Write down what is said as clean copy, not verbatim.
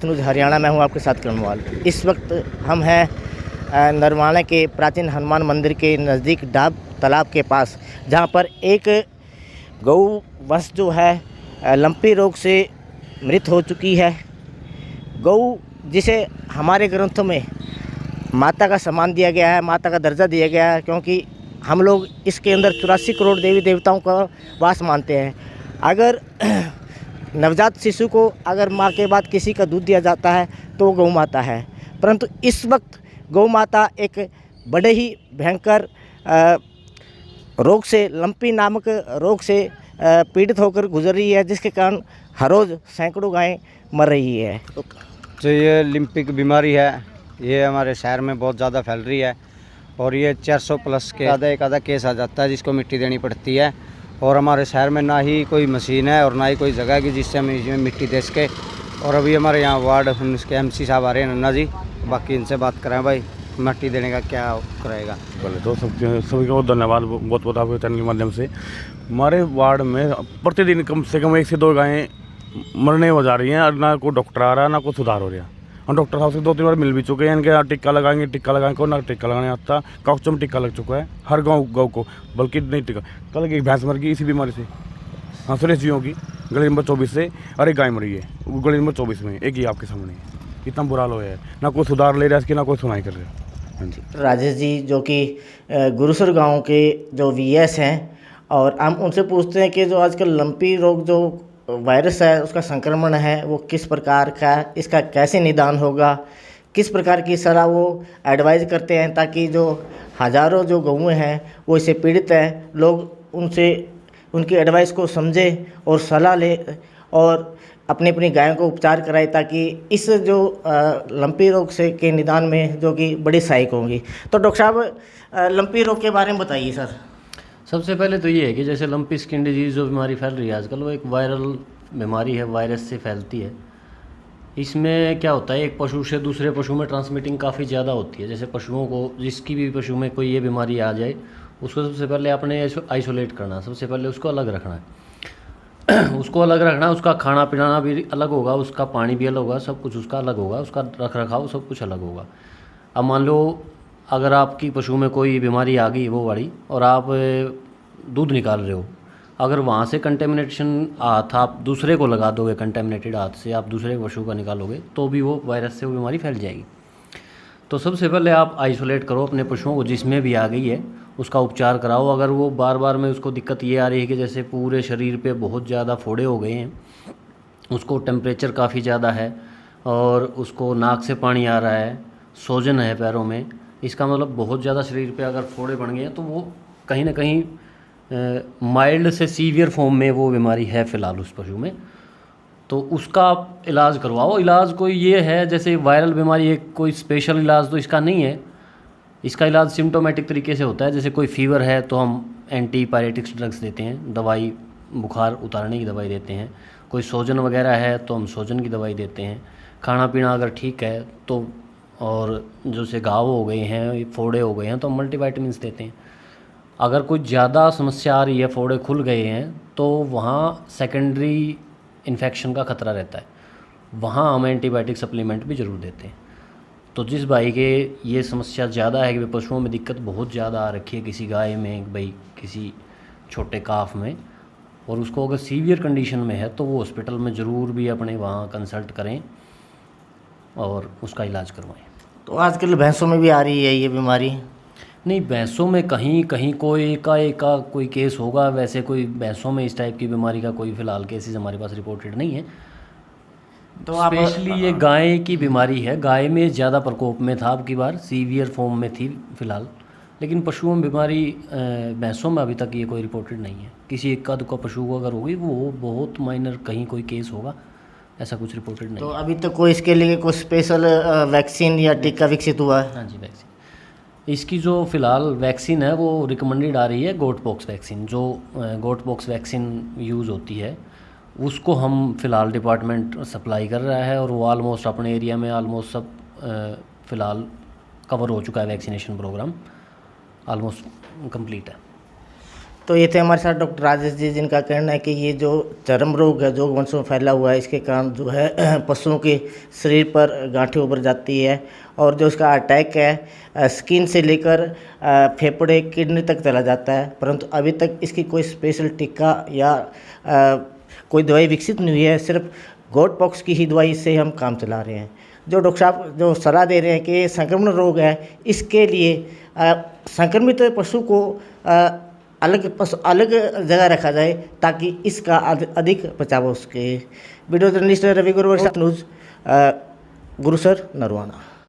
सतलुज हरियाणा में हूँ आपके साथ करणवाल। इस वक्त हम हैं नरवाना के प्राचीन हनुमान मंदिर के नज़दीक डाब तालाब के पास, जहाँ पर एक गौ वंश जो है लंपी रोग से मृत हो चुकी है। गौ जिसे हमारे ग्रंथों में माता का सम्मान दिया गया है, माता का दर्जा दिया गया है, क्योंकि हम लोग इसके अंदर 84 करोड़ देवी देवताओं का वास मानते हैं। अगर नवजात शिशु को अगर माँ के बाद किसी का दूध दिया जाता है तो वो गौ माता है, परंतु इस वक्त गौ माता एक बड़े ही भयंकर रोग से, लंपी नामक रोग से पीड़ित होकर गुजर रही है, जिसके कारण हर रोज़ सैकड़ों गायें मर रही है। जो ये लिम्पिक बीमारी है, ये हमारे शहर में बहुत ज़्यादा फैल रही है और ये 400 प्लस के एक आधा केस आ जाता है जिसको मिट्टी देनी पड़ती है। और हमारे शहर में ना ही कोई मशीन है और ना ही कोई जगह है कि जिससे हम इसमें मिट्टी दे सके। और अभी हमारे यहाँ वार्ड उसके MC साहब आ रहे हैं, नन्ना जी, बाकी इनसे बात करें भाई मिट्टी देने का क्या करेगा। पहले तो सभी को धन्यवाद बहुत बहुत आपके चैनल के माध्यम से। हमारे वार्ड में प्रतिदिन कम से कम 1 से 2 गायें मरने हो जा रही हैं और ना कोई डॉक्टर आ रहा है ना कोई सुधार हो रहा है। हम डॉक्टर साहब से 2-3 बार मिल भी चुके हैं, इनके यहाँ टिक्का लगाएंगे को ना टिक्का लगाने आता। काउच में टिक्का लग चुका है हर गाँव को, बल्कि नहीं टिक्का। कल एक भैंस मर गई इसी बीमारी से, हाँ सुरेश जियों की, गली नंबर 24 से। और एक गाय मरी है गली नंबर 24 में, एक ही आपके सामने है। इतना बुरा हाल है, ना कोई सुधार ले रहा है इसकी, ना कोई सुनाई कर रहा है। हाँ जी, राजेश जी जो कि गुरुसर गांव के जो VS हैं, और हम उनसे पूछते हैं कि जो आजकल लंपी रोग जो वायरस है उसका संक्रमण है वो किस प्रकार का, इसका कैसे निदान होगा, किस प्रकार की सलाह वो एडवाइज़ करते हैं, ताकि जो हज़ारों जो गौएँ हैं वो इससे पीड़ित हैं, लोग उनसे उनकी एडवाइस को समझें और सलाह ले और अपनी अपनी गायों को उपचार कराए, ताकि इस जो लंपी रोग से के निदान में जो कि बड़ी सहायक होंगी। तो डॉक्टर साहब लंपी रोग के बारे में बताइए सर। सबसे पहले तो ये है कि जैसे लंपी स्किन डिजीज़ जो बीमारी फैल रही है आजकल, वो एक वायरल बीमारी है, वायरस से फैलती है। इसमें क्या होता है, एक पशु से दूसरे पशु में ट्रांसमिटिंग काफ़ी ज़्यादा होती है। जैसे पशुओं को, जिसकी भी पशु में कोई ये बीमारी आ जाए, उसको सबसे पहले आपने आइसोलेट करना, सबसे पहले उसको अलग रखना है। उसको अलग रखना, उसका खाना पीना भी अलग होगा, उसका पानी भी अलग होगा, सब कुछ उसका अलग होगा, उसका रख रखाव सब कुछ अलग होगा। अब मान लो अगर आपकी पशु में कोई बीमारी आ गई वो वाली, और आप दूध निकाल रहे हो, अगर वहाँ से कंटेमिनेशन हाथ आप दूसरे को लगा दोगे, कंटेमिनेटेड हाथ से आप दूसरे पशु का निकालोगे, तो भी वो वायरस से वो बीमारी फैल जाएगी। तो सबसे पहले आप आइसोलेट करो अपने पशुओं को, जिसमें भी आ गई है उसका उपचार कराओ। अगर वो बार बार में उसको दिक्कत ये आ रही है कि जैसे पूरे शरीर पे बहुत ज़्यादा फोड़े हो गए हैं, उसको टेम्परेचर काफ़ी ज़्यादा है और उसको नाक से पानी आ रहा है, सूजन है पैरों में, इसका मतलब बहुत ज़्यादा शरीर पे अगर फोड़े बन गए हैं तो वो कहीं ना कहीं माइल्ड से सीवियर फॉर्म में वो बीमारी है फ़िलहाल उस पशु में। तो उसका आप इलाज करवाओ। इलाज कोई ये है, जैसे वायरल बीमारी है, कोई स्पेशल इलाज तो इसका नहीं है। इसका इलाज सिम्टोमेटिक तरीके से होता है। जैसे कोई फीवर है तो हम एंटीपायरेटिक्स ड्रग्स देते हैं, दवाई बुखार उतारने की दवाई देते हैं। कोई सूजन वगैरह है तो हम सूजन की दवाई देते हैं। खाना पीना अगर ठीक है तो, और जैसे घाव हो गए हैं, फोड़े हो गए हैं, तो हम मल्टीवाइटामिन्स देते हैं। अगर कोई ज़्यादा समस्या आ रही है, फोड़े खुल गए हैं, तो वहाँ सेकेंडरी इन्फेक्शन का ख़तरा रहता है, वहाँ हम एंटीबायोटिक सप्लीमेंट भी ज़रूर देते हैं। तो जिस भाई के ये समस्या ज़्यादा है कि पशुओं में दिक्कत बहुत ज़्यादा आ रखी है, किसी गाय में, भाई किसी छोटे काफ में, और उसको अगर सीवियर कंडीशन में है तो वो हॉस्पिटल में ज़रूर भी अपने वहाँ कंसल्ट करें और उसका इलाज करवाएं। तो आजकल भैंसों में भी आ रही है ये बीमारी? नहीं, भैंसों में कहीं कहीं कोई एक का कोई केस होगा, वैसे कोई भैंसों में इस टाइप की बीमारी का कोई फ़िलहाल केसेस हमारे पास रिपोर्टेड नहीं है। तो स्पेशली ये गाय की बीमारी है, गाय में ज़्यादा प्रकोप में था, अब की बार सीवियर फॉर्म में थी फ़िलहाल, लेकिन पशुओं में बीमारी भैंसों में अभी तक ये कोई रिपोर्टेड नहीं है। किसी एक का दुक्का पशु को अगर होगी वो बहुत माइनर कहीं कोई केस होगा, ऐसा कुछ रिपोर्टेड नहीं। तो अभी तक कोई इसके लिए कोई स्पेशल वैक्सीन या टीका विकसित हुआ है? हाँ जी, वैक्सीन, इसकी जो फ़िलहाल वैक्सीन है वो रिकमेंडेड आ रही है, गोट पॉक्स वैक्सीन। जो गोट पॉक्स वैक्सीन यूज़ होती है उसको हम फ़िलहाल डिपार्टमेंट सप्लाई कर रहा है, और वो आलमोस्ट अपने एरिया में आलमोस्ट सब फ़िलहाल कवर हो चुका है। वैक्सीनेशन प्रोग्राम आलमोस्ट कंप्लीट है। तो ये थे हमारे साथ डॉक्टर राजेश जी, जिनका कहना है कि ये जो चर्म रोग है जो वंशों में फैला हुआ है, इसके कारण जो है पशुओं के शरीर पर गांठें उभर जाती है और जो इसका अटैक है स्किन से लेकर फेफड़े किडनी तक चला जाता है। परंतु अभी तक इसकी कोई स्पेशल टीका या कोई दवाई विकसित नहीं हुई है। सिर्फ गॉट पॉक्स की ही दवाई से हम काम चला रहे हैं। जो डॉक्टर साहब जो सलाह दे रहे हैं कि संक्रमण रोग है, इसके लिए संक्रमित पशु को अलग जगह रखा जाए ताकि इसका अधिक बचाव हो सके। वीडियो जर्नलिस्ट रवि गुरुवर, न्यूज़ गुरुसर नरवाना।